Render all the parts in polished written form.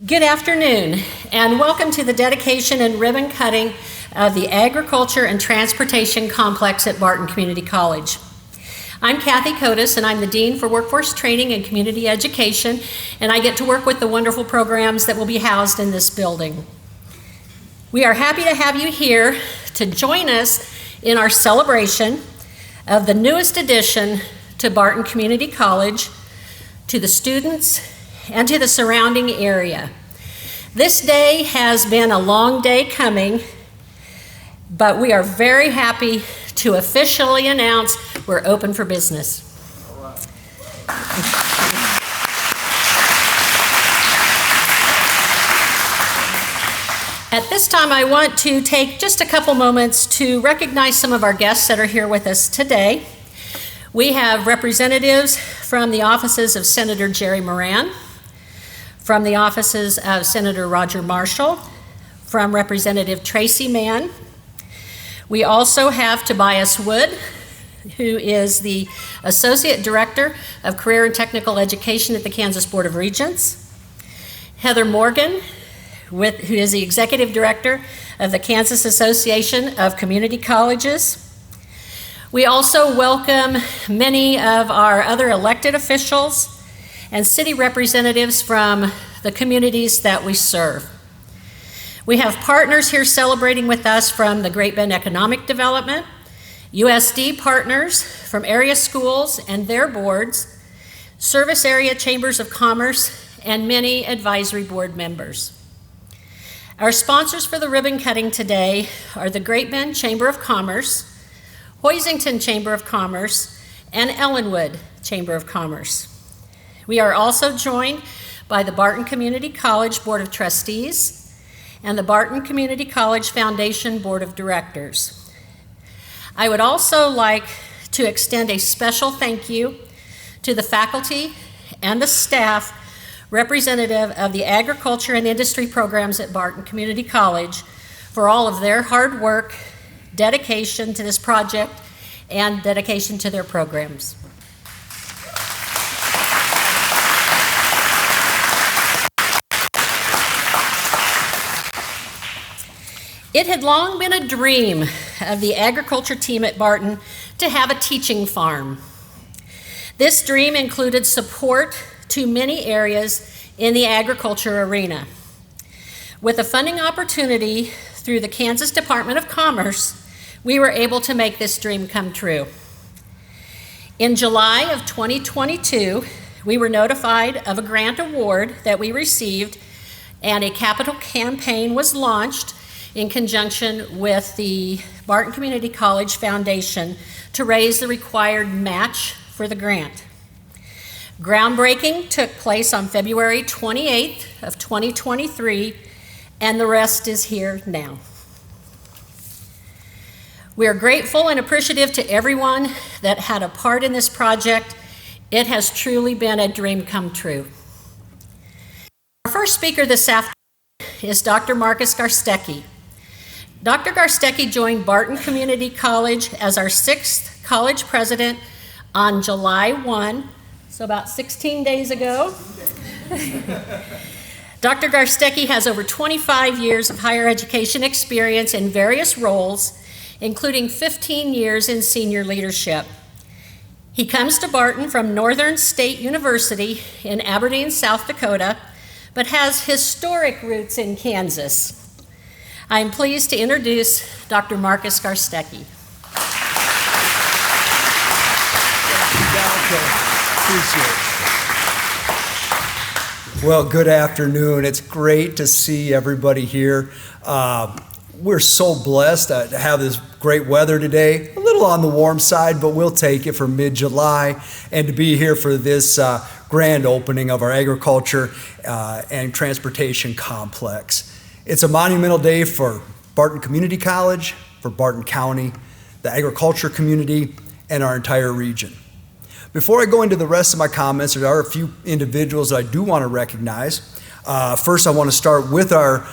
Good afternoon, and welcome to the dedication and ribbon cutting of the Agriculture and Transportation Complex at Barton Community College. I'm Kathy Kotis, and I'm the Dean for Workforce Training and Community Education, and I get to work with the wonderful programs that will be housed in this building. We are happy to have you here to join us in our celebration of the newest addition to Barton Community College, to the students, and to the surrounding area. This day has been a long day coming, but we are very happy to officially announce we're open for business. At this time, I want to take just a couple moments to recognize some of our guests that are here with us today. We have representatives from the offices of Senator Jerry Moran, from the offices of Senator Roger Marshall, from Representative Tracy Mann. We also have Tobias Wood, who is the Associate Director of Career and Technical Education at the Kansas Board of Regents. Heather Morgan, who is the Executive Director of the Kansas Association of Community Colleges. We also welcome many of our other elected officials and city representatives from the communities that we serve. We have partners here celebrating with us from the Great Bend Economic Development, USD partners from area schools and their boards, service area chambers of commerce, and many advisory board members. Our sponsors for the ribbon cutting today are the Great Bend Chamber of Commerce, Hoisington Chamber of Commerce, and Ellenwood Chamber of Commerce. We are also joined by the Barton Community College Board of Trustees and the Barton Community College Foundation Board of Directors. I would also like to extend a special thank you to the faculty and the staff representative of the agriculture and industry programs at Barton Community College for all of their hard work, dedication to this project, and dedication to their programs. It had long been a dream of the agriculture team at Barton to have a teaching farm. This dream included support to many areas in the agriculture arena. With a funding opportunity through the Kansas Department of Commerce, we were able to make this dream come true. In July of 2022, we were notified of a grant award that we received, and a capital campaign was launched in conjunction with the Barton Community College Foundation to raise the required match for the grant. Groundbreaking took place on February 28th of 2023, and the rest is here now. We are grateful and appreciative to everyone that had a part in this project. It has truly been a dream come true. Our first speaker this afternoon is Dr. Marcus Garstecki. Dr. Garstecki joined Barton Community College as our 6th college president on July 1, so about 16 days ago. Dr. Garstecki has over 25 years of higher education experience in various roles, including 15 years in senior leadership. He comes to Barton from Northern State University in Aberdeen, South Dakota, but has historic roots in Kansas. I am pleased to introduce Dr. Marcus Garstecki. Well, good afternoon. It's great to see everybody here. We're so blessed to have this great weather today. A little on the warm side, but we'll take it for mid-July, and to be here for this grand opening of our agriculture and transportation complex. It's a monumental day for Barton Community College, for Barton County, the agriculture community, and our entire region. Before I go into the rest of my comments, there are a few individuals that I do want to recognize. First, I want to start with our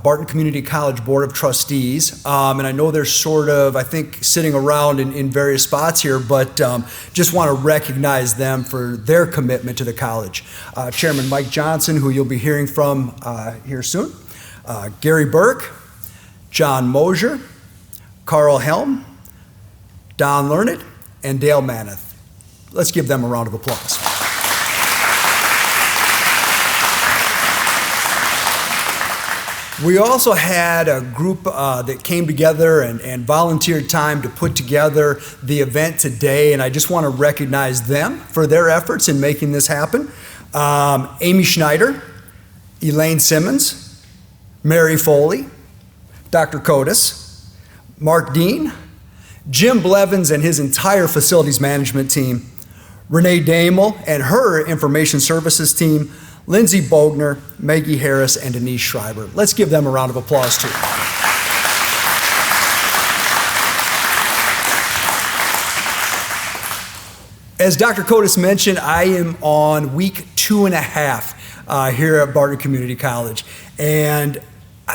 Barton Community College Board of Trustees. And I know they're sort of, I think, sitting around in various spots here, but just want to recognize them for their commitment to the college. Chairman Mike Johnson, who you'll be hearing from here soon. Gary Burke, John Mosier, Carl Helm, Don Learned, and Dale Maneth. Let's give them a round of applause. We also had a group that came together and volunteered time to put together the event today, and I just want to recognize them for their efforts in making this happen. Amy Schneider, Elaine Simmons, Mary Foley, Dr. Kotis, Mark Dean, Jim Blevins and his entire facilities management team, Renee Damel and her information services team, Lindsay Bogner, Maggie Harris, and Denise Schreiber. Let's give them a round of applause too. As Dr. Kotis mentioned, I am on week 2.5 here at Barton Community College. And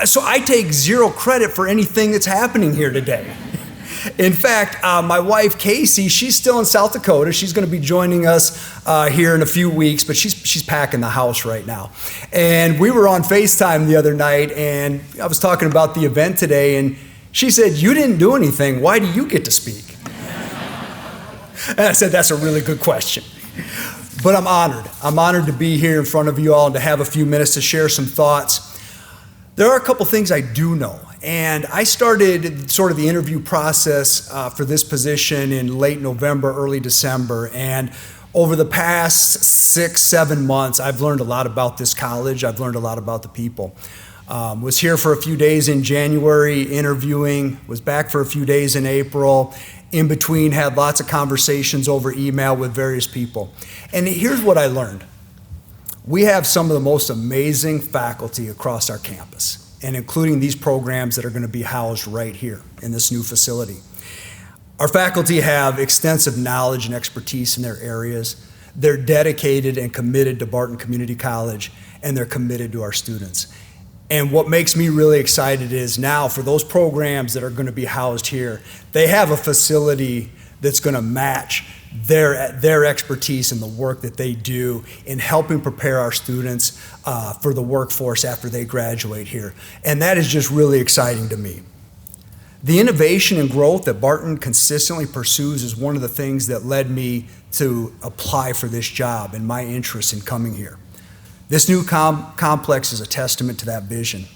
so I take zero credit for anything that's happening here today. In fact, my wife, Casey, she's still in South Dakota. She's going to be joining us here in a few weeks, but she's packing the house right now. And we were on FaceTime the other night, and I was talking about the event today, and she said, "You didn't do anything. Why do you get to speak?" And I said, "That's a really good question." But I'm honored. I'm honored to be here in front of you all and to have a few minutes to share some thoughts. There are a couple things I do know. And I started sort of the interview process for this position in late November, early December. And over the past 6-7 months, I've learned a lot about this college. I've learned a lot about the people. Was here for a few days in January interviewing, was back for a few days in April. In between, had lots of conversations over email with various people. And here's what I learned. We have some of the most amazing faculty across our campus, and including these programs that are going to be housed right here in this new facility. Our faculty have extensive knowledge and expertise in their areas. They're dedicated and committed to Barton Community College, and they're committed to our students. And what makes me really excited is now for those programs that are going to be housed here, they have a facility that's going to match their expertise and the work that they do in helping prepare our students for the workforce after they graduate here. And that is just really exciting to me. The innovation and growth that Barton consistently pursues is one of the things that led me to apply for this job and my interest in coming here. This new complex is a testament to that vision.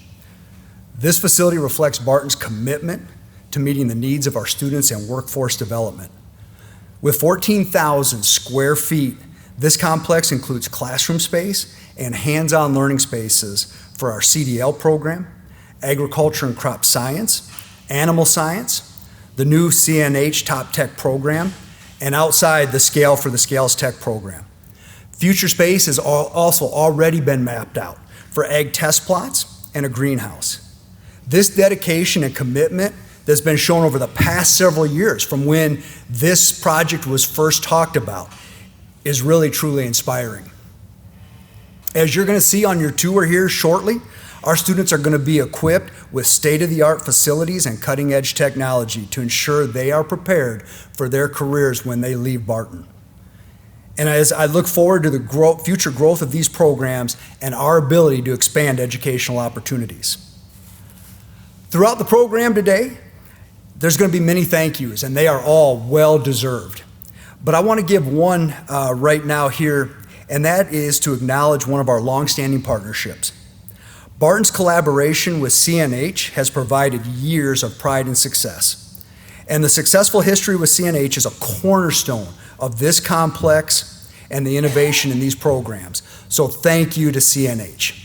This facility reflects Barton's commitment to meeting the needs of our students and workforce development. With 14,000 square feet, this complex includes classroom space and hands-on learning spaces for our CDL program, agriculture and crop science, animal science, the new CNH Top Tech program, and outside the Scale for the Scales Tech program. Future space has also already been mapped out for ag test plots and a greenhouse. This dedication and commitment that's been shown over the past several years from when this project was first talked about is really, truly inspiring. As you're going to see on your tour here shortly, our students are going to be equipped with state-of-the-art facilities and cutting-edge technology to ensure they are prepared for their careers when they leave Barton. And as I look forward to the future growth of these programs and our ability to expand educational opportunities. Throughout the program today, there's going to be many thank yous, and they are all well-deserved. But I want to give one right now here, and that is to acknowledge one of our long-standing partnerships. Barton's collaboration with CNH has provided years of pride and success. And the successful history with CNH is a cornerstone of this complex and the innovation in these programs. So thank you to CNH.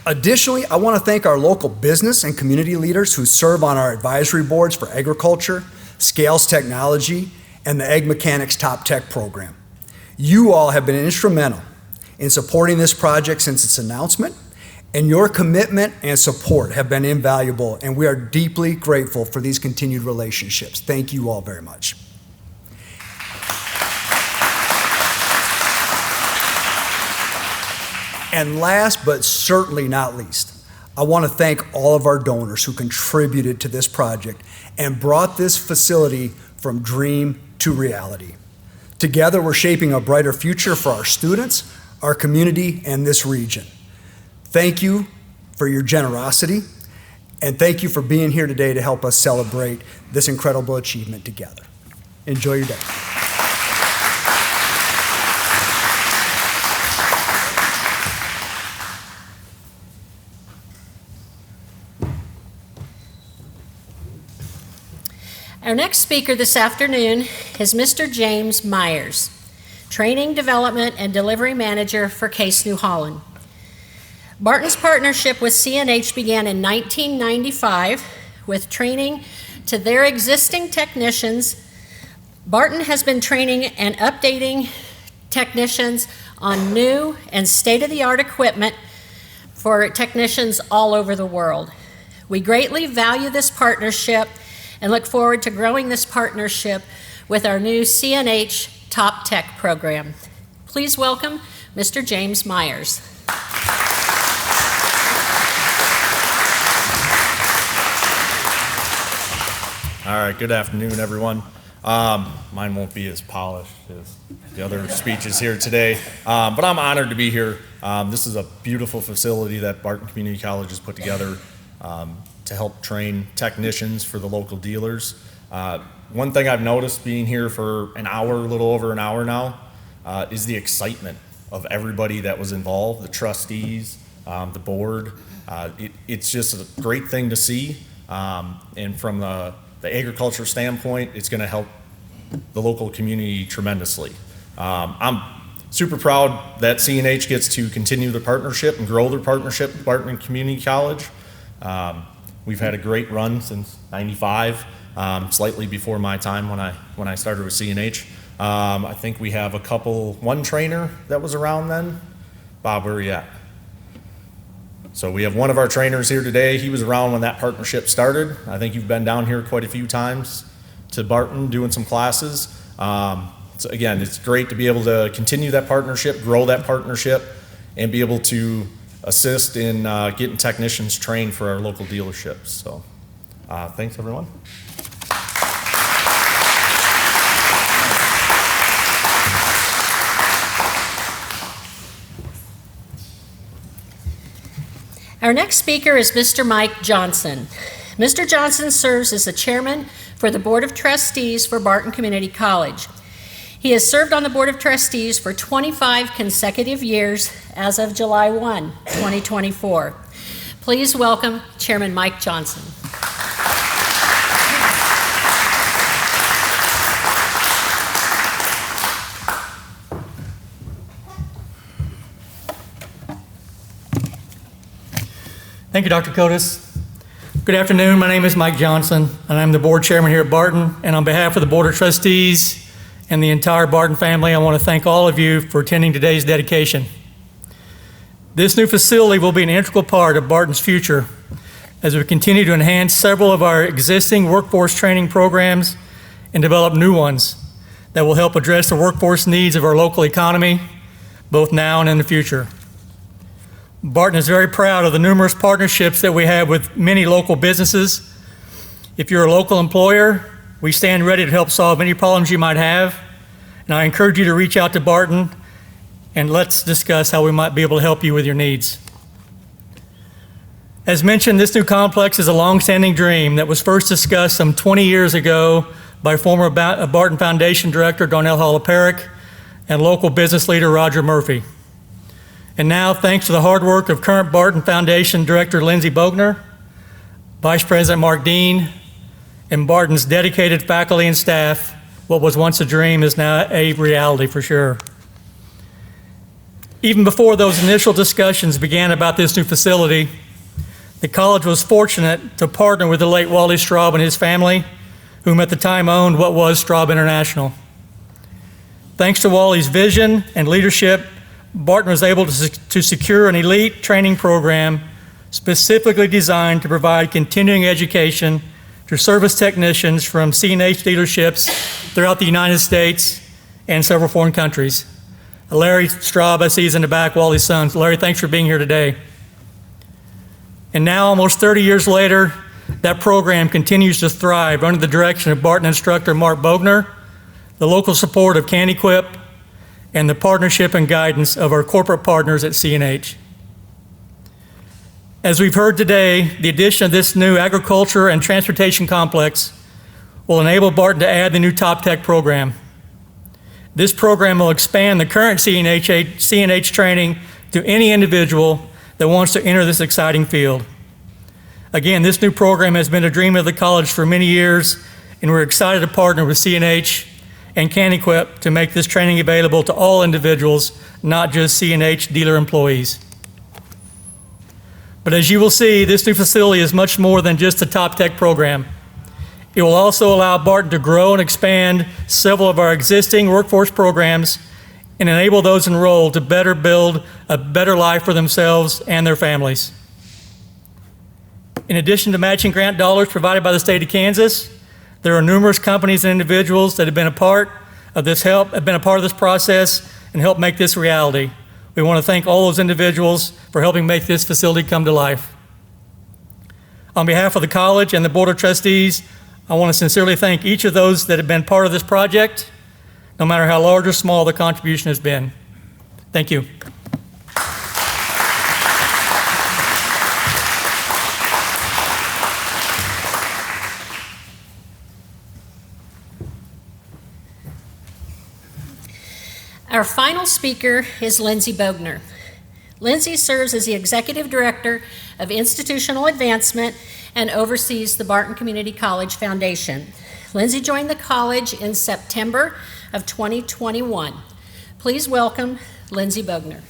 Additionally, I want to thank our local business and community leaders who serve on our advisory boards for agriculture, Scales Technology, and the Ag Mechanics Top Tech program. You all have been instrumental in supporting this project since its announcement, and your commitment and support have been invaluable, and we are deeply grateful for these continued relationships. Thank you all very much. And last but certainly not least, I want to thank all of our donors who contributed to this project and brought this facility from dream to reality. Together, we're shaping a brighter future for our students, our community, and this region. Thank you for your generosity, and thank you for being here today to help us celebrate this incredible achievement together. Enjoy your day. Our next speaker this afternoon is Mr. James Meyers, Training, Development, and Delivery Manager for Case New Holland. Barton's partnership with CNH began in 1995 with training to their existing technicians. Barton has been training and updating technicians on new and state-of-the-art equipment for technicians all over the world. We greatly value this partnership and look forward to growing this partnership with our new CNH Top Tech program. Please welcome Mr. James Meyers. All right, good afternoon, everyone. Mine won't be as polished as the other speeches here today, but I'm honored to be here. This is a beautiful facility that Barton Community College has put together to help train technicians for the local dealers. One thing I've noticed being here for an hour, a little over an hour now, is the excitement of everybody that was involved, the trustees, the board. It's just a great thing to see, and from the agriculture standpoint, it's going to help the local community tremendously. I'm super proud that CNH gets to continue the partnership and grow their partnership with Barton Community College. We've had a great run since '95, slightly before my time when I started with CNH. I think we have one trainer that was around then. Bob, where are you at? So we have one of our trainers here today. He was around when that partnership started. I think you've been down here quite a few times to Barton doing some classes. So again, it's great to be able to continue that partnership, grow that partnership, and be able to assist in getting technicians trained for our local dealerships. So thanks, everyone. Our next speaker is Mr. Mike Johnson. Mr. Johnson serves as the chairman for the Board of Trustees for Barton Community College. He has served on the Board of Trustees for 25 consecutive years as of July 1, 2024. Please welcome Chairman Mike Johnson. Thank you, Dr. Kotis. Good afternoon. My name is Mike Johnson, and I'm the board chairman here at Barton. And on behalf of the Board of Trustees and the entire Barton family, I want to thank all of you for attending today's dedication. This new facility will be an integral part of Barton's future as we continue to enhance several of our existing workforce training programs and develop new ones that will help address the workforce needs of our local economy, both now and in the future. Barton is very proud of the numerous partnerships that we have with many local businesses. If you're a local employer, we stand ready to help solve any problems you might have. And I encourage you to reach out to Barton and let's discuss how we might be able to help you with your needs. As mentioned, this new complex is a long-standing dream that was first discussed some 20 years ago by former Barton Foundation Director Darnell Holloperic and local business leader Roger Murphy. And now, thanks to the hard work of current Barton Foundation Director Lindsay Bogner, Vice President Mark Dean, and Barton's dedicated faculty and staff, what was once a dream is now a reality for sure. Even before those initial discussions began about this new facility, the college was fortunate to partner with the late Wally Straub and his family, whom at the time owned what was Straub International. Thanks to Wally's vision and leadership, Barton was able to secure an elite training program specifically designed to provide continuing education to service technicians from CNH dealerships throughout the United States and several foreign countries. Larry Straub, I see, is in the back, Wally's son. Larry, thanks for being here today. And now, almost 30 years later, that program continues to thrive under the direction of Barton instructor Mark Bogner, the local support of KanEquip, and the partnership and guidance of our corporate partners at CNH. As we've heard today, the addition of this new agriculture and transportation complex will enable Barton to add the new Top Tech program. This program will expand the current CNH training to any individual that wants to enter this exciting field. Again, this new program has been a dream of the college for many years, and we're excited to partner with CNH and KanEquip to make this training available to all individuals, not just CNH dealer employees. But as you will see, this new facility is much more than just a Top Tech program. It will also allow Barton to grow and expand several of our existing workforce programs and enable those enrolled to better build a better life for themselves and their families. In addition to matching grant dollars provided by the state of Kansas, there are numerous companies and individuals that have been a part of this process and helped make this reality. We want to thank all those individuals for helping make this facility come to life. On behalf of the college and the Board of Trustees, I want to sincerely thank each of those that have been part of this project, no matter how large or small the contribution has been. Thank you. Our final speaker is Lindsay Bogner. Lindsay serves as the Executive Director of Institutional Advancement and oversees the Barton Community College Foundation. Lindsay joined the college in September of 2021. Please welcome Lindsay Bogner.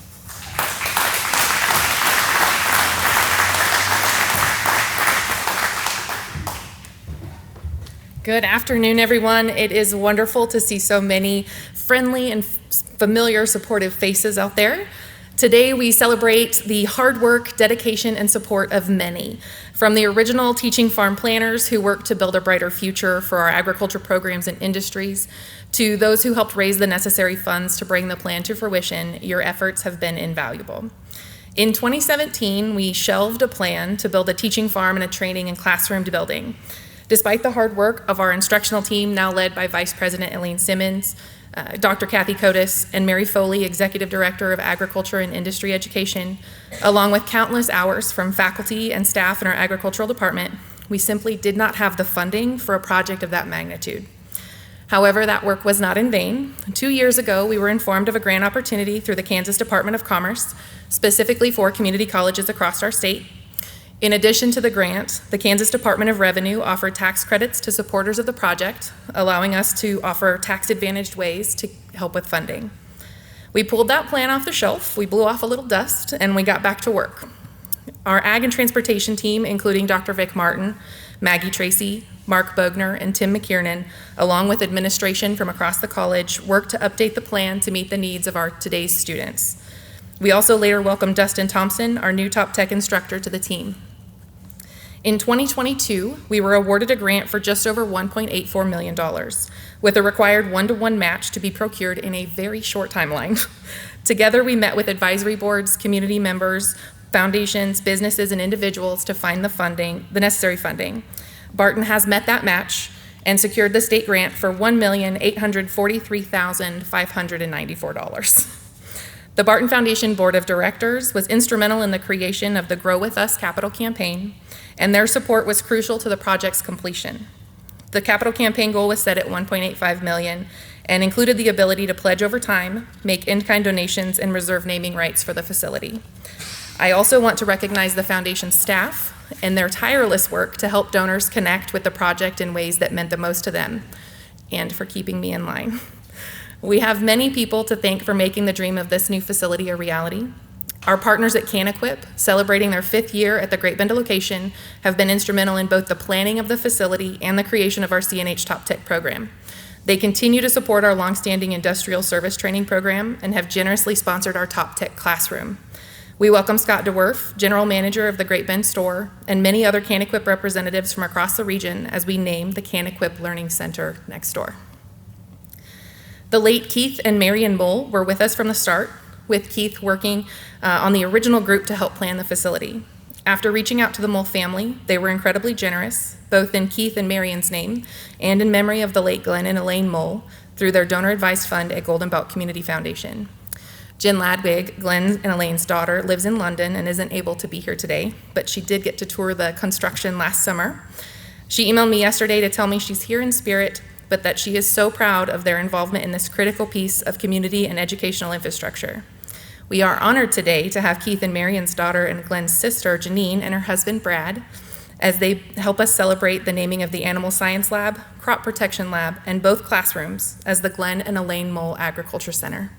Good afternoon, everyone. It is wonderful to see so many friendly and familiar, supportive faces out there. Today, we celebrate the hard work, dedication, and support of many. From the original teaching farm planners who worked to build a brighter future for our agriculture programs and industries, to those who helped raise the necessary funds to bring the plan to fruition, your efforts have been invaluable. In 2017, we shelved a plan to build a teaching farm and a training and classroom building. Despite the hard work of our instructional team, now led by Vice President Elaine Simmons, Dr. Kathy Kotis, and Mary Foley, Executive Director of Agriculture and Industry Education, along with countless hours from faculty and staff in our agricultural department, we simply did not have the funding for a project of that magnitude. However, that work was not in vain. 2 years ago, we were informed of a grant opportunity through the Kansas Department of Commerce, specifically for community colleges across our state. In addition to the grant, the Kansas Department of Revenue offered tax credits to supporters of the project, allowing us to offer tax-advantaged ways to help with funding. We pulled that plan off the shelf, we blew off a little dust, and we got back to work. Our Ag and Transportation team, including Dr. Vic Martin, Maggie Tracy, Mark Bogner, and Tim McKiernan, along with administration from across the college, worked to update the plan to meet the needs of our today's students. We also later welcomed Dustin Thompson, our new Top Tech instructor, to the team. In 2022, we were awarded a grant for just over $1.84 million, with a required one-to-one match to be procured in a very short timeline. Together, we met with advisory boards, community members, foundations, businesses, and individuals to find the necessary funding. Barton has met that match and secured the state grant for $1,843,594. The Barton Foundation Board of Directors was instrumental in the creation of the Grow With Us capital campaign, and their support was crucial to the project's completion. The capital campaign goal was set at $1.85 million and included the ability to pledge over time, make in-kind donations, and reserve naming rights for the facility. I also want to recognize the foundation staff and their tireless work to help donors connect with the project in ways that meant the most to them, and for keeping me in line. We have many people to thank for making the dream of this new facility a reality. Our partners at KanEquip, celebrating their 5th year at the Great Bend location, have been instrumental in both the planning of the facility and the creation of our CNH Top Tech program. They continue to support our longstanding industrial service training program and have generously sponsored our Top Tech classroom. We welcome Scott DeWerf, General Manager of the Great Bend store, and many other KanEquip representatives from across the region as we name the KanEquip Learning Center next door. The late Keith and Marion Mull were with us from the start, with Keith working on the original group to help plan the facility. After reaching out to the Mull family, they were incredibly generous, both in Keith and Marion's name and in memory of the late Glenn and Elaine Mull through their donor-advised fund at Barton Community Foundation. Jen Ladwig, Glenn and Elaine's daughter, lives in London and isn't able to be here today, but she did get to tour the construction last summer. She emailed me yesterday to tell me she's here in spirit, but that she is so proud of their involvement in this critical piece of community and educational infrastructure. We are honored today to have Keith and Marion's daughter and Glenn's sister, Janine, and her husband, Brad, as they help us celebrate the naming of the Animal Science Lab, Crop Protection Lab, and both classrooms as the Glenn and Elaine Mull Agriculture Center.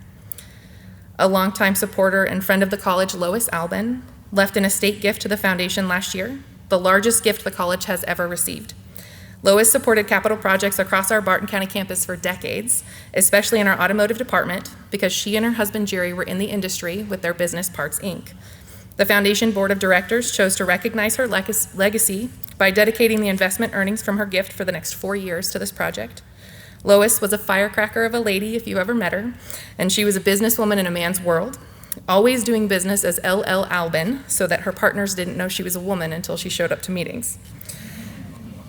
A longtime supporter and friend of the college, Lois Alban, left an estate gift to the foundation last year, the largest gift the college has ever received. Lois supported capital projects across our Barton County campus for decades, especially in our automotive department, because she and her husband Jerry were in the industry with their business Parts Inc. The foundation board of directors chose to recognize her legacy by dedicating the investment earnings from her gift for the next 4 years to this project. Lois was a firecracker of a lady, if you ever met her, and she was a businesswoman in a man's world, always doing business as LL Alban, so that her partners didn't know she was a woman until she showed up to meetings.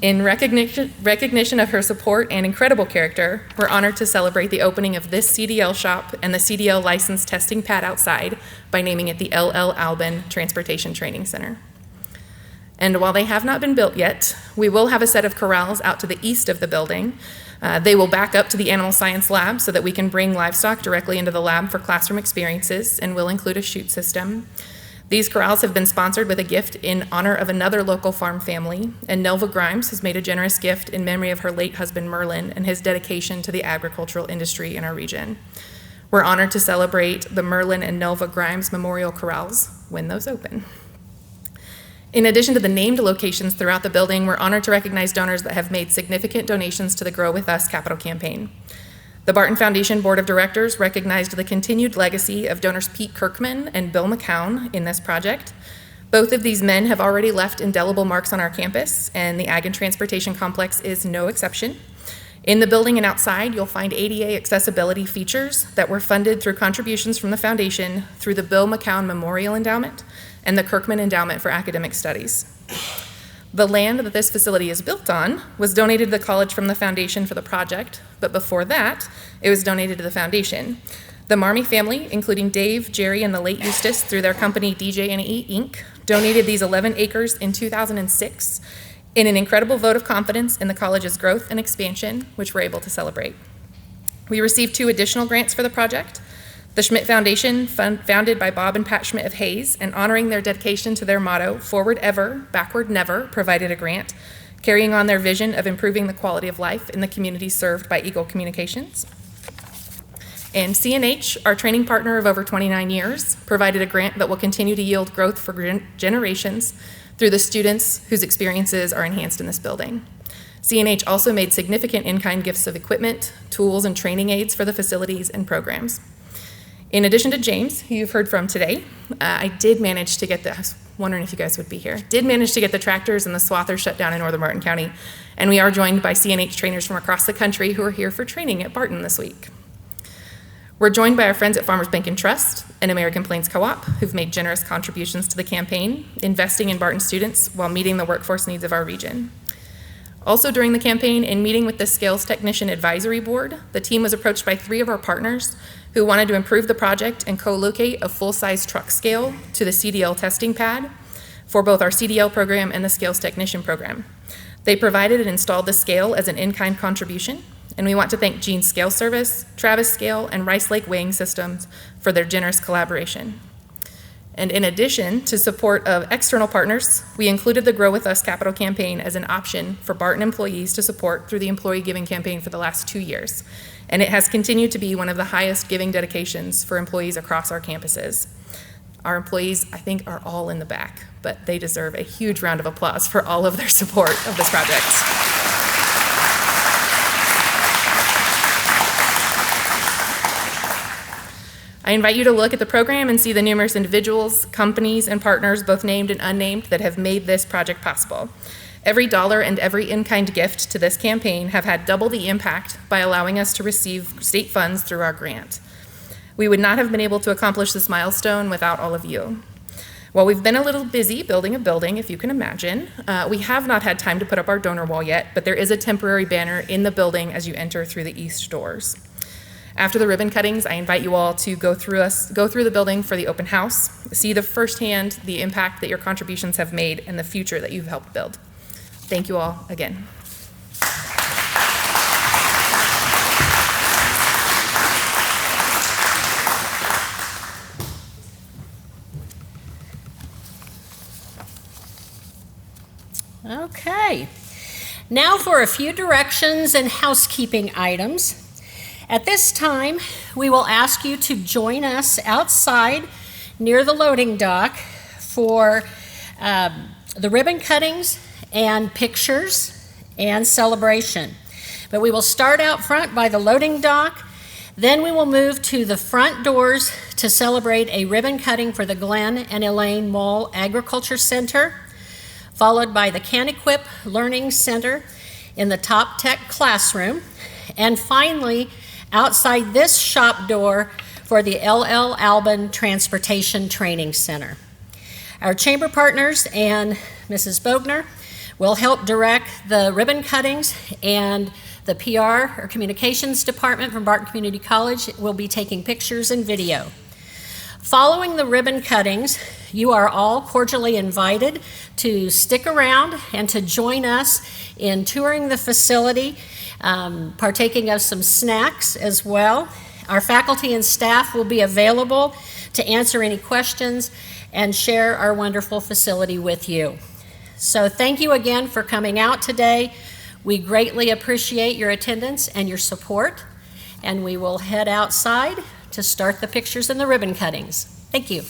In recognition of her support and incredible character, we're honored to celebrate the opening of this CDL shop and the CDL license testing pad outside by naming it the LL Alban Transportation Training Center. And while they have not been built yet, we will have a set of corrals out to the east of the building. They will back up to the Animal Science Lab so that we can bring livestock directly into the lab for classroom experiences, and will include a chute system. These corrals have been sponsored with a gift in honor of another local farm family, and Nelva Grimes has made a generous gift in memory of her late husband Merlin and his dedication to the agricultural industry in our region. We're honored to celebrate the Merlin and Nelva Grimes Memorial Corrals when those open. In addition to the named locations throughout the building, we're honored to recognize donors that have made significant donations to the Grow With Us capital campaign. The Barton Foundation Board of Directors recognized the continued legacy of donors Pete Kirkman and Bill McCown in this project. Both of these men have already left indelible marks on our campus, and the Ag and Transportation Complex is no exception. In the building and outside, you'll find ADA accessibility features that were funded through contributions from the foundation through the Bill McCown Memorial Endowment and the Kirkman Endowment for Academic Studies. The land that this facility is built on was donated to the college from the foundation for the project, but before that, it was donated to the foundation. The Marmee family, including Dave, Jerry, and the late Eustace through their company DJ&E Inc., donated these 11 acres in 2006 in an incredible vote of confidence in the college's growth and expansion, which we're able to celebrate. We received 2 additional grants for the project. The Schmidt Foundation, founded by Bob and Pat Schmidt of Hayes, and honoring their dedication to their motto, forward ever, backward never, provided a grant, carrying on their vision of improving the quality of life in the communities served by Eagle Communications. And CNH, our training partner of over 29 years, provided a grant that will continue to yield growth for generations through the students whose experiences are enhanced in this building. CNH also made significant in-kind gifts of equipment, tools, and training aids for the facilities and programs. In addition to James, who you've heard from today, I did manage to get I was wondering if you guys would be here, did manage to get the tractors and the swathers shut down in northern Barton County, and we are joined by CNH trainers from across the country who are here for training at Barton this week. We're joined by our friends at Farmers Bank and Trust and American Plains Co-op, who've made generous contributions to the campaign, investing in Barton students while meeting the workforce needs of our region. Also during the campaign, in meeting with the Scales Technician Advisory Board, the team was approached by 3 of our partners who wanted to improve the project and co-locate a full-size truck scale to the CDL testing pad for both our CDL program and the Scales Technician program. They provided and installed the scale as an in-kind contribution, and we want to thank Gene Scale Service, Travis Scale, and Rice Lake Weighing Systems for their generous collaboration. And in addition to support of external partners, we included the Grow With Us capital campaign as an option for Barton employees to support through the employee giving campaign for the last 2 years. And it has continued to be one of the highest giving dedications for employees across our campuses. Our employees, I think, are all in the back, but they deserve a huge round of applause for all of their support of this project. I invite you to look at the program and see the numerous individuals, companies, and partners, both named and unnamed, that have made this project possible. Every dollar and every in-kind gift to this campaign have had double the impact by allowing us to receive state funds through our grant. We would not have been able to accomplish this milestone without all of you. While we've been a little busy building a building, if you can imagine, we have not had time to put up our donor wall yet, but there is a temporary banner in the building as you enter through the east doors. After the ribbon cuttings, I invite you all to go through the building for the open house, see firsthand the impact that your contributions have made and the future that you've helped build. Thank you all again. Okay, now for a few directions and housekeeping items. At this time, we will ask you to join us outside near the loading dock for the ribbon cuttings and pictures and celebration. But we will start out front by the loading dock, then we will move to the front doors to celebrate a ribbon cutting for the Glenn and Elaine Mull Agriculture Center, followed by the KanEquip Learning Center in the Top Tech classroom, and finally, outside this shop door for the LL Alban Transportation Training Center. Our chamber partners and Mrs. Bogner will help direct the ribbon cuttings, and the PR or communications department from Barton Community College will be taking pictures and video. Following the ribbon cuttings, you are all cordially invited to stick around and to join us in touring the facility, partaking of some snacks as well. Our faculty and staff will be available to answer any questions and share our wonderful facility with you. So thank you again for coming out today. We greatly appreciate your attendance and your support, and we will head outside to start the pictures and the ribbon cuttings. Thank you.